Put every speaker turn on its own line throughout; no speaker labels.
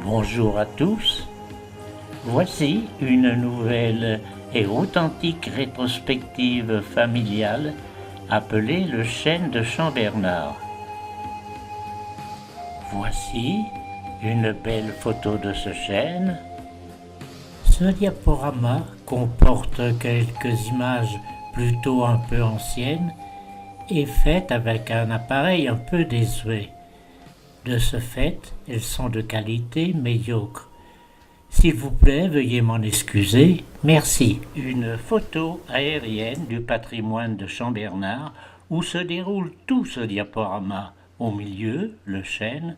Bonjour à tous. Voici une nouvelle et authentique rétrospective familiale appelée le chêne de Chambernard. Voici une belle photo de ce chêne. Ce diaporama comporte quelques images plutôt un peu anciennes et faites avec un appareil un peu désuet. De ce fait, elles sont de qualité médiocre. S'il vous plaît, veuillez m'en excuser. Merci. Une photo aérienne du patrimoine de Chambernard où se déroule tout ce diaporama. Au milieu, le chêne.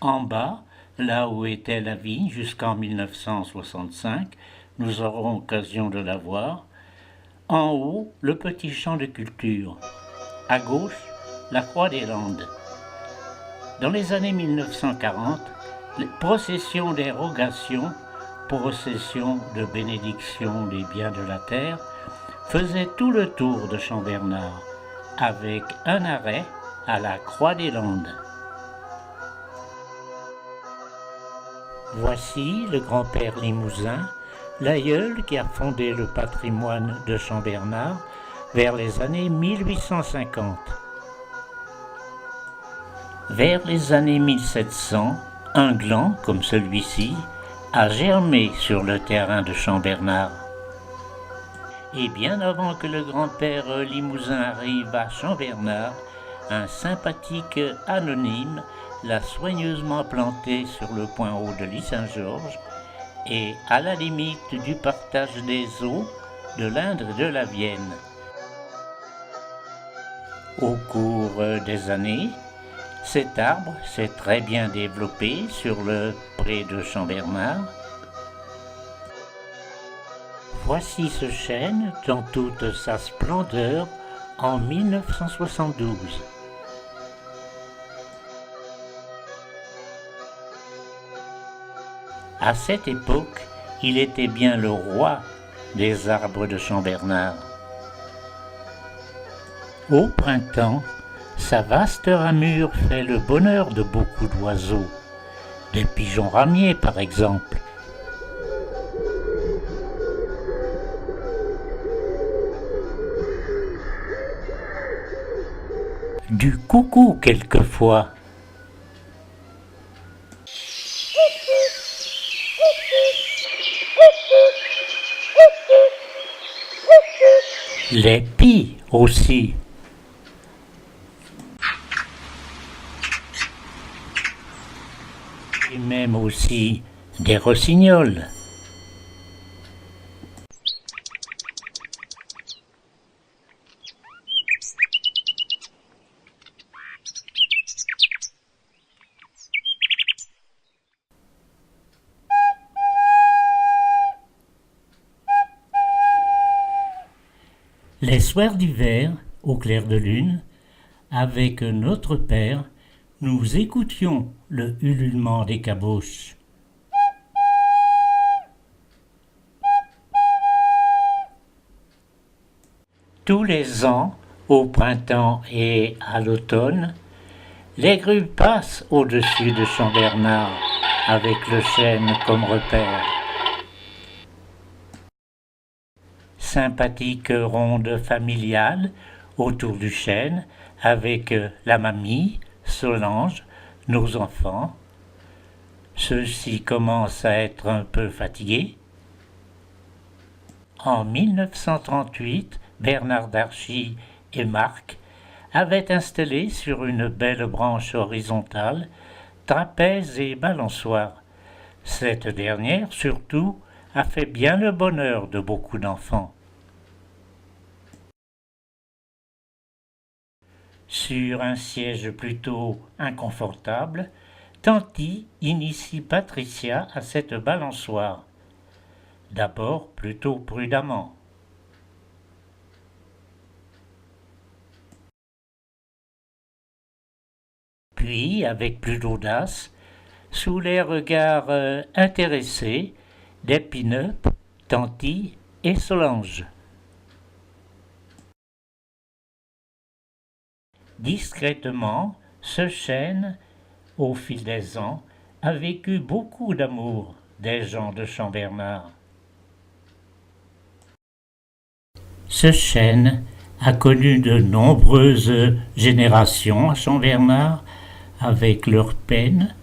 En bas, là où était la vigne jusqu'en 1965, nous aurons occasion de la voir. En haut, le petit champ de culture. À gauche, la Croix des Landes. Dans les années 1940, les processions d'érogation, processions de bénédiction des biens de la terre, faisaient tout le tour de Chambernard, avec un arrêt à la Croix des Landes. Voici le grand-père Limousin, l'aïeul qui a fondé le patrimoine de Chambernard vers les années 1850. Vers les années 1700, un gland comme celui-ci a germé sur le terrain de Chambernard. Et bien avant que le grand-père Limousin arrive à Chambernard, un sympathique anonyme l'a soigneusement planté sur le point haut de l'île Saint-Georges et à la limite du partage des eaux de l'Indre et de la Vienne. Au cours des années, cet arbre s'est très bien développé sur le pré de Chambernard. Voici ce chêne dans toute sa splendeur en 1972. À cette époque, il était bien le roi des arbres de Chambernard. Au printemps, sa vaste ramure fait le bonheur de beaucoup d'oiseaux, des pigeons ramiers par exemple. Du coucou quelquefois. Les pies aussi. Et même aussi des rossignols. Les soirs d'hiver, au clair de lune, avec notre père, nous écoutions le ululement des caboches. Tous les ans, au printemps et à l'automne, les grues passent au-dessus de Chambernard avec le chêne comme repère. Sympathique ronde familiale autour du chêne avec la mamie, Solange, nos enfants. Ceux-ci commencent à être un peu fatigués. En 1938, Bernard Darchy et Marc avaient installé sur une belle branche horizontale trapèze et balançoire. Cette dernière, surtout, a fait bien le bonheur de beaucoup d'enfants. Sur un siège plutôt inconfortable, Tanti initie Patricia à cette balançoire. D'abord plutôt prudemment. Puis, avec plus d'audace, sous les regards intéressés des pin-up, Tanti et Solange. Discrètement, ce chêne, au fil des ans, a vécu beaucoup d'amour des gens de Champ-Bernard. Ce chêne a connu de nombreuses générations à Champ-Bernard, avec leurs peines,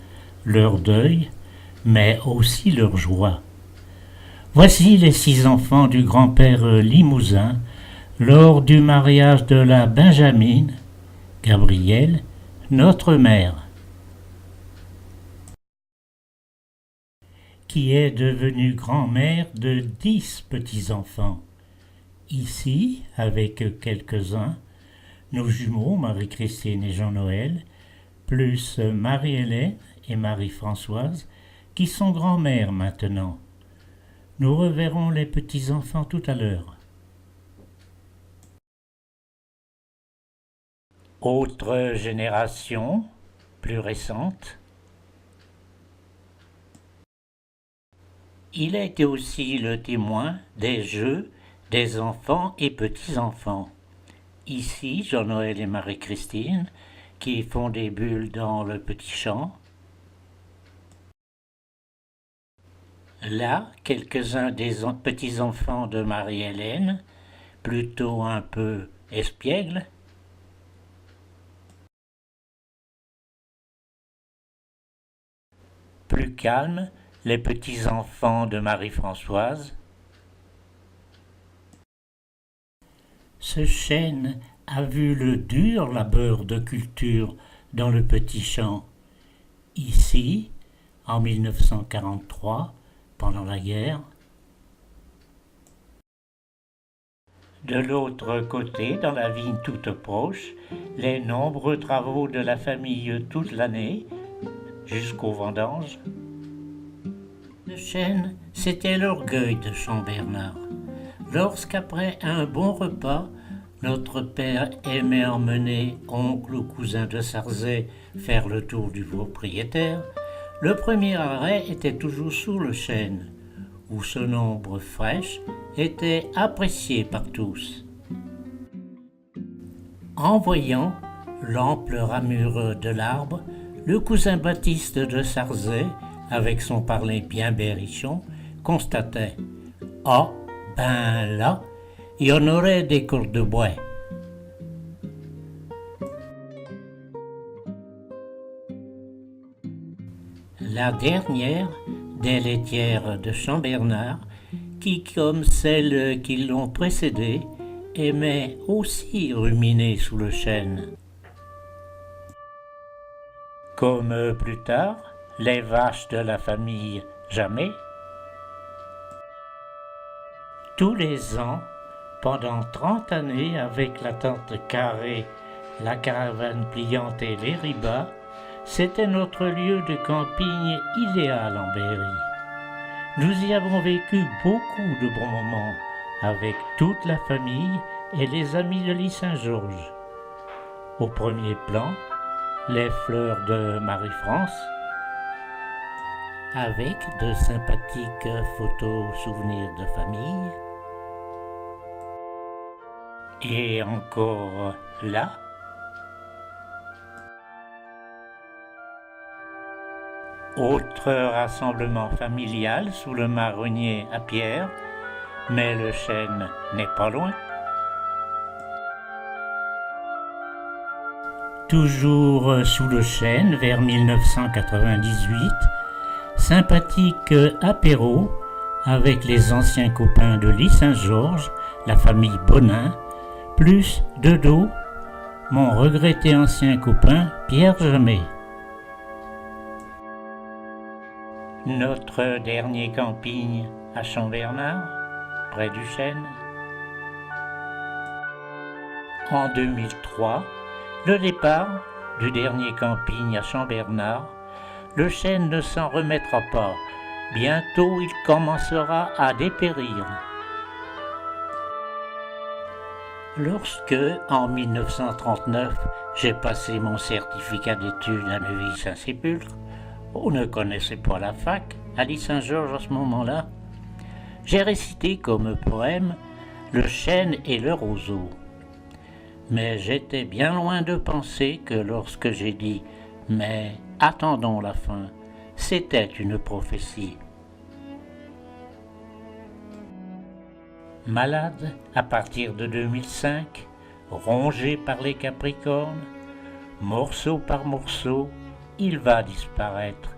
leur deuil, mais aussi leur joie. Voici les 6 enfants du grand-père Limousin lors du mariage de la Benjamine, Gabrielle, notre mère, qui est devenue grand-mère de 10 petits-enfants. Ici, avec quelques-uns, nos jumeaux Marie-Christine et Jean-Noël, plus Marie-Hélène et Marie-Françoise, qui sont grand-mères maintenant. Nous reverrons les petits-enfants tout à l'heure. Autre génération, plus récente. Il a été aussi le témoin des jeux des enfants et petits-enfants. Ici, Jean-Noël et Marie-Christine, qui font des bulles dans le petit champ. Là, quelques-uns des petits-enfants de Marie-Hélène, plutôt un peu espiègles. Plus calmes, les petits-enfants de Marie-Françoise. Ce chêne a vu le dur labeur de culture dans le petit champ. Ici, en 1943, pendant la guerre. De l'autre côté, dans la vigne toute proche, les nombreux travaux de la famille toute l'année, jusqu'aux vendanges. Le chêne, c'était l'orgueil de Champ-Bernard. Lorsqu'après un bon repas, notre père aimait emmener oncle ou cousin de Sarzay faire le tour du propriétaire, le premier arrêt était toujours sous le chêne, où son ombre fraîche était appréciée par tous. En voyant l'ample ramure de l'arbre, le cousin Baptiste de Sarzay, avec son parler bien berrichon, constatait « Ah, ben là, il y en aurait des cordes de bois. » La dernière des laitières de Champ-Bernard, qui, comme celles qui l'ont précédée, aimait aussi ruminer sous le chêne. Comme plus tard, les vaches de la famille Jamais. Tous les ans, pendant 30 années, avec la tente carrée, la caravane pliante et les ribas, c'était notre lieu de camping idéal en Berry. Nous y avons vécu beaucoup de bons moments avec toute la famille et les amis de l'île Saint-Georges. Au premier plan, les fleurs de Marie-France, avec de sympathiques photos souvenirs de famille. Et encore là, autre rassemblement familial sous le marronnier à Pierre, mais le chêne n'est pas loin. Toujours sous le chêne, vers 1998, sympathique apéro avec les anciens copains de l'île Saint-Georges, la famille Bonin, plus de dos, mon regretté ancien copain Pierre Jamais. Notre dernier camping à Champ-Bernard, près du chêne. En 2003, le départ du dernier camping à Champ-Bernard, le chêne ne s'en remettra pas. Bientôt, il commencera à dépérir. Lorsque, en 1939, j'ai passé mon certificat d'études à Neuville-Saint-Sépulcre, on ne connaissait pas la fac, à l'île Saint-Georges à ce moment-là, j'ai récité comme poème le chêne et le roseau. Mais j'étais bien loin de penser que lorsque j'ai dit « mais attendons la fin », c'était une prophétie. Malade à partir de 2005, rongé par les Capricornes, morceau par morceau, il va disparaître.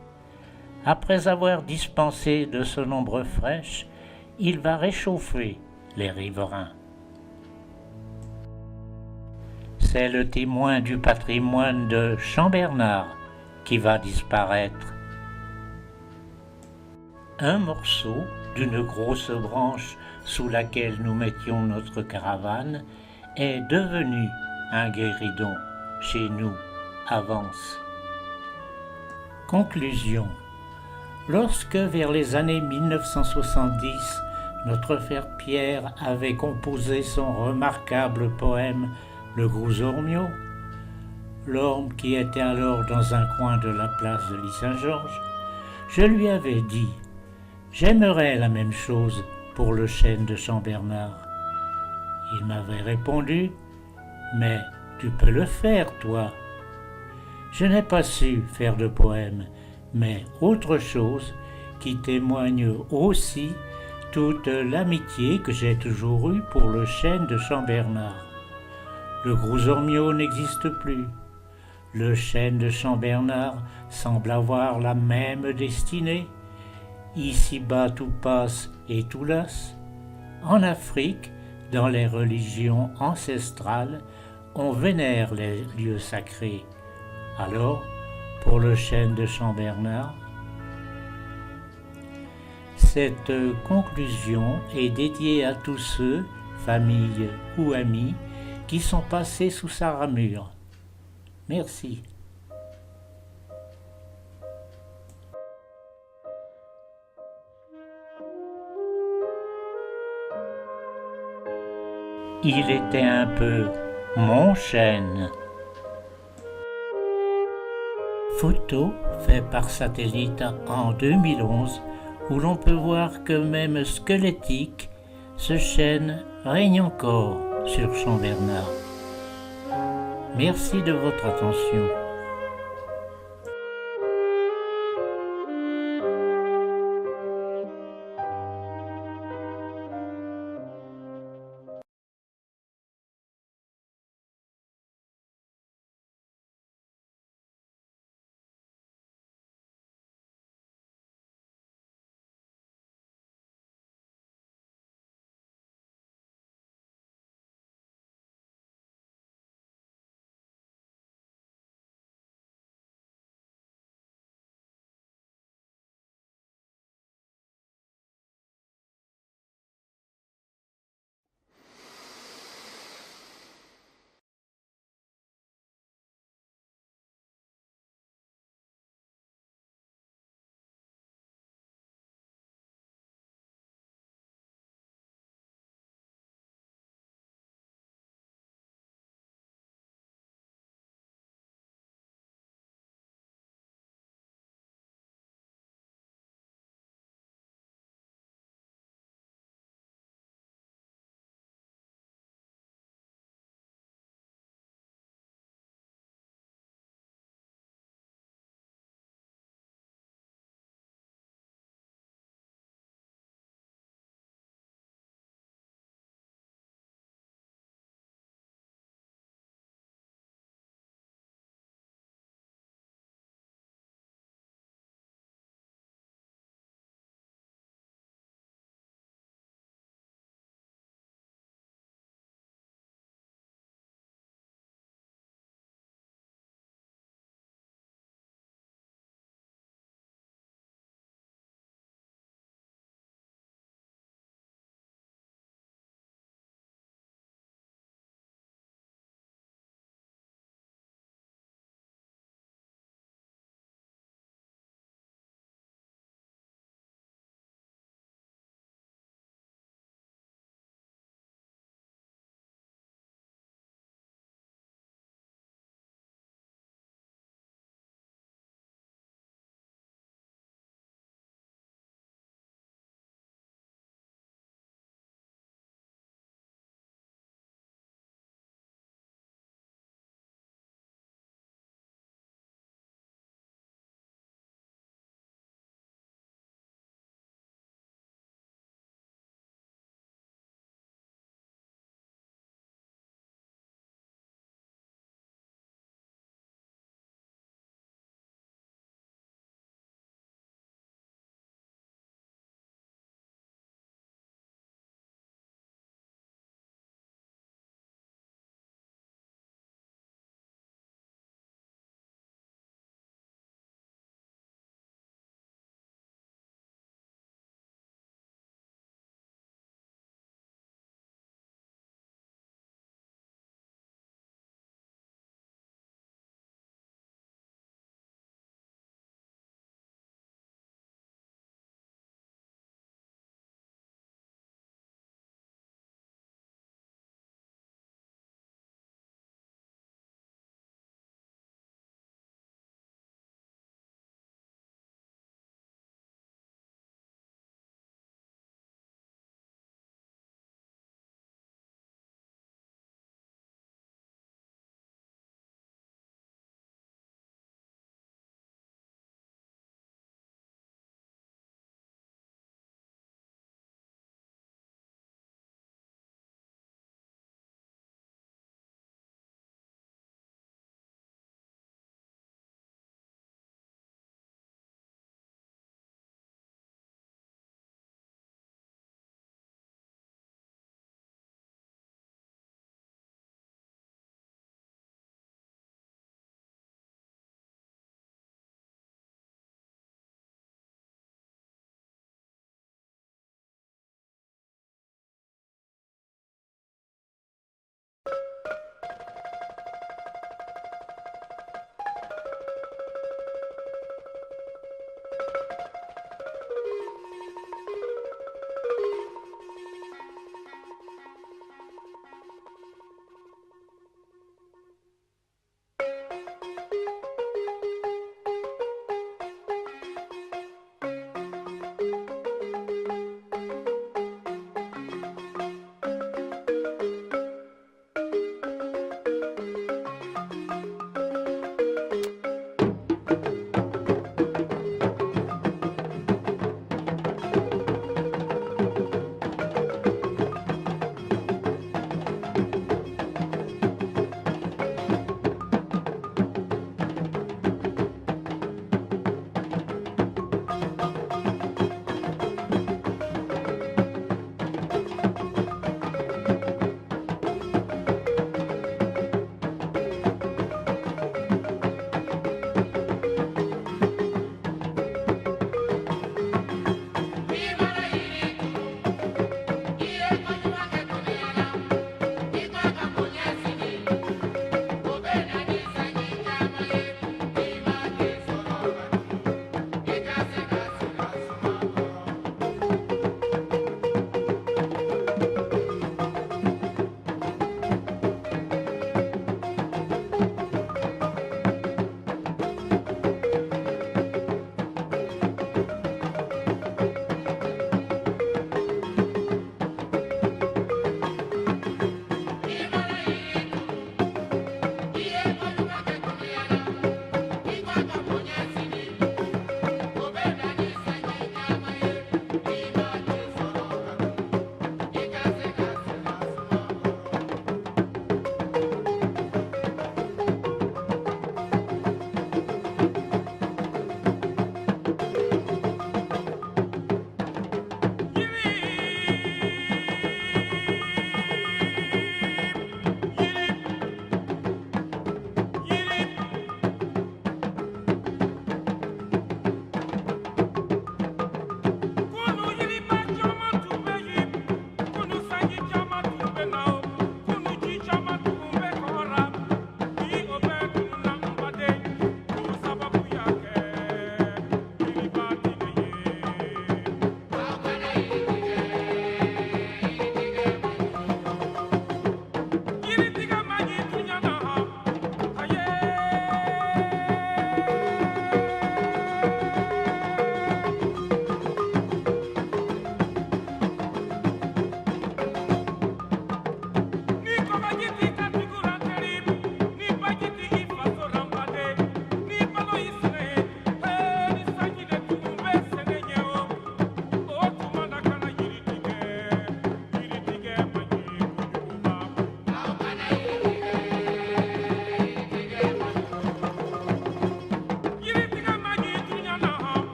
Après avoir dispensé de son ombre fraîche, il va réchauffer les riverains. C'est le témoin du patrimoine de Chambernard qui va disparaître. Un morceau d'une grosse branche sous laquelle nous mettions notre caravane est devenu un guéridon chez nous, avance. Conclusion. Lorsque vers les années 1970, notre frère Pierre avait composé son remarquable poème Le Gros Ormeau, l'orme qui était alors dans un coin de la place de l'Île-Saint-Georges, je lui avais dit « J'aimerais la même chose pour le chêne de Chambernard ». Il m'avait répondu « Mais tu peux le faire, toi ». Je n'ai pas su faire de poème, mais autre chose qui témoigne aussi toute l'amitié que j'ai toujours eue pour le chêne de Chambernard. Le Gros Ormeau n'existe plus. Le chêne de Chambernard semble avoir la même destinée. Ici-bas tout passe et tout lasse. En Afrique, dans les religions ancestrales, on vénère les lieux sacrés. Alors, pour le chêne de Chambernard, cette conclusion est dédiée à tous ceux, familles ou amis, qui sont passés sous sa ramure. Merci. Il était un peu mon chêne. Photo faite par satellite en 2011 où l'on peut voir que même squelettique, ce chêne règne encore sur Chambernard. Merci de votre attention.